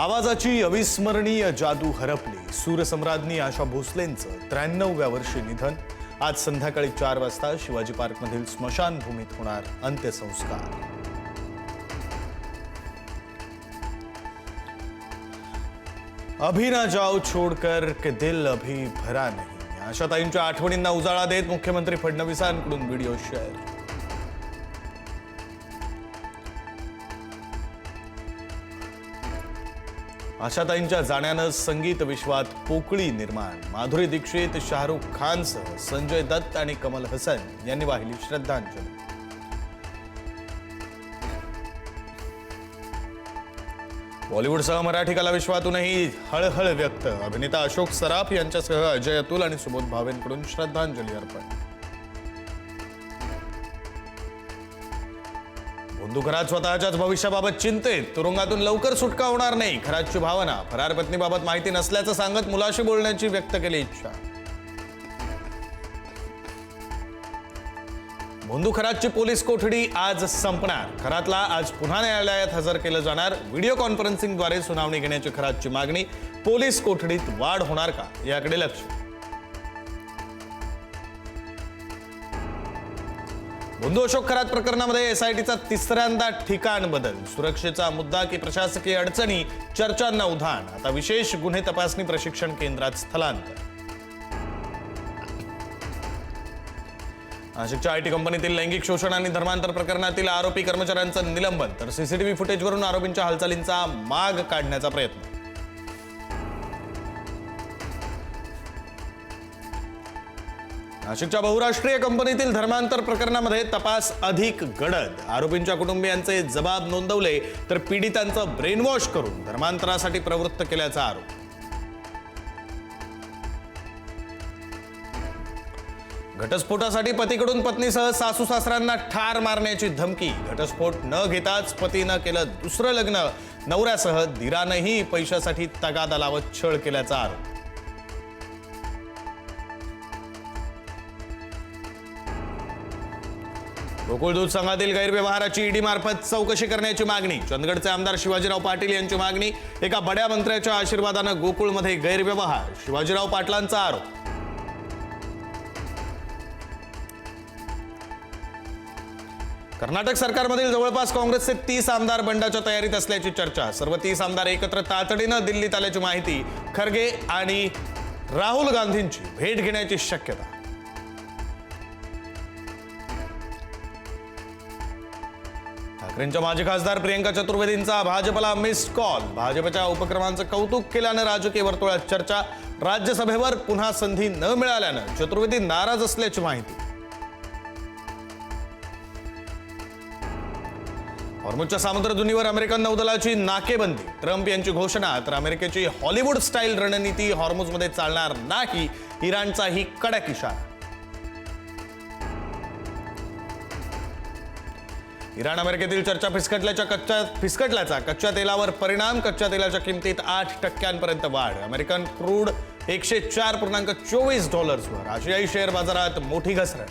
आवाजाची अविस्मरणीय जादू हरपली. सूरसम्राज्ञी आशा भोसलेंचं 93व्या वर्षी निधन. आज संध्याकाळी 4 वाजता शिवाजी पार्कमधील स्मशानभूमीत होणार अंत्यसंस्कार. अभी ना जाओ छोड़कर के दिल अभी भरा नहीं. आशाताईंच्या आठवणींना उजाळा देत मुख्यमंत्री फडणवीसांकडून व्हिडिओ शेअर. आशाताईंच्या जाण्यानं संगीत विश्वात पोकळी निर्माण. माधुरी दीक्षित, शाहरुख खानसह संजय दत्त आणि कमल हसन यांनी वाहिली श्रद्धांजली. बॉलिवूडसह मराठी कला विश्वातूनही हळहळ व्यक्त. अभिनेता अशोक सराफ यांच्यासह अजय अतुल आणि सुबोध भावेंकडून श्रद्धांजली अर्पण. बंधू खरात स्वतःच्याच भविष्याबाबत चिंतेत. तुरुंगातून लवकर सुटका होणार नाही, खरातची भावना. फरार पत्नीबाबत माहिती नसल्याचं सांगत मुलाशी बोलण्याची व्यक्त केली इच्छा. बंधू खरातची पोलीस कोठडी आज संपणार. खरातला आज पुन्हा न्यायालयात हजर केलं जाणार. व्हिडिओ कॉन्फरन्सिंगद्वारे सुनावणी घेण्याची खरातची मागणी. पोलीस कोठडीत वाढ होणार का याकडे लक्ष. बंधू अशोक खरात प्रकरणामध्ये एसआयटीचा तिसऱ्यांदा ठिकाण बदल. सुरक्षेचा मुद्दा की प्रशासकीय अडचणी, चर्चांना उधाण. आता विशेष गुन्हे तपासणी प्रशिक्षण केंद्रात स्थलांतर. नाशिकच्या आयटी कंपनीतील लैंगिक शोषण आणि धर्मांतर प्रकरणातील आरोपी कर्मचाऱ्यांचं निलंबन, तर सीसीटीव्ही फुटेजवरून आरोपींच्या हालचालींचा माग काढण्याचा प्रयत्न. नाशिकच्या बहुराष्ट्रीय कंपनीतील धर्मांतर प्रकरणामध्ये तपास अधिक गडद. आरोपींच्या कुटुंबियांचे जबाब नोंदवले, तर पीडितांचं ब्रेनवॉश करून धर्मांतरासाठी प्रवृत्त केल्याचा आरोप. घटस्फोटासाठी पतीकडून पत्नीसह सासू सासऱ्यांना ठार मारण्याची धमकी. घटस्फोट न घेताच पतीनं केलं दुसरं लग्न. नवऱ्यासह दिरानंही पैशासाठी तगादा लावत छळ केल्याचा आरोप. गोकुळ दूध संघातील गैरव्यवहाराची ईडी मार्फत चौकशी करण्याची मागणी. चंदगडचे आमदार शिवाजीराव पाटील यांची मागणी. एका बड्या मंत्र्याच्या आशीर्वादानं गोकुळमध्ये गैरव्यवहार, शिवाजीराव पाटलांचा आरोप. कर्नाटक सरकारमधील जवळपास काँग्रेसचे 30 आमदार बंडाच्या तयारीत असल्याची चर्चा. सर्व 30 आमदार एकत्र तातडीनं दिल्लीत आल्याची माहिती. खरगे आणि राहुल गांधींची भेट घेण्याची शक्यता. ठाकरेंच्या माजी खासदार प्रियंका चतुर्वेदींचा भाजपला मिस्ड कॉल. भाजपच्या उपक्रमांचं कौतुक केल्यानं राजकीय वर्तुळात चर्चा. राज्यसभेवर पुन्हा संधी न मिळाल्यानं चतुर्वेदी नाराज असल्याची माहिती. हॉर्मुझच्या सामुद्रधुनीवर अमेरिकन नौदलाची नाकेबंदी. ट्रम्प यांची घोषणा. तर अमेरिकेची हॉलिवूड स्टाईल रणनीती हॉर्मुझमध्ये चालणार नाही, इराणचाही कडक इशारा. इराण अमेरिकेतील चर्चा फिसकटल्याचा कच्च्या तेलावर परिणाम. कच्च्या तेलाच्या किमतीत 8% वाढ. अमेरिकन क्रूड $104.24 वर. आशियाई शेअर बाजारात मोठी घसरण.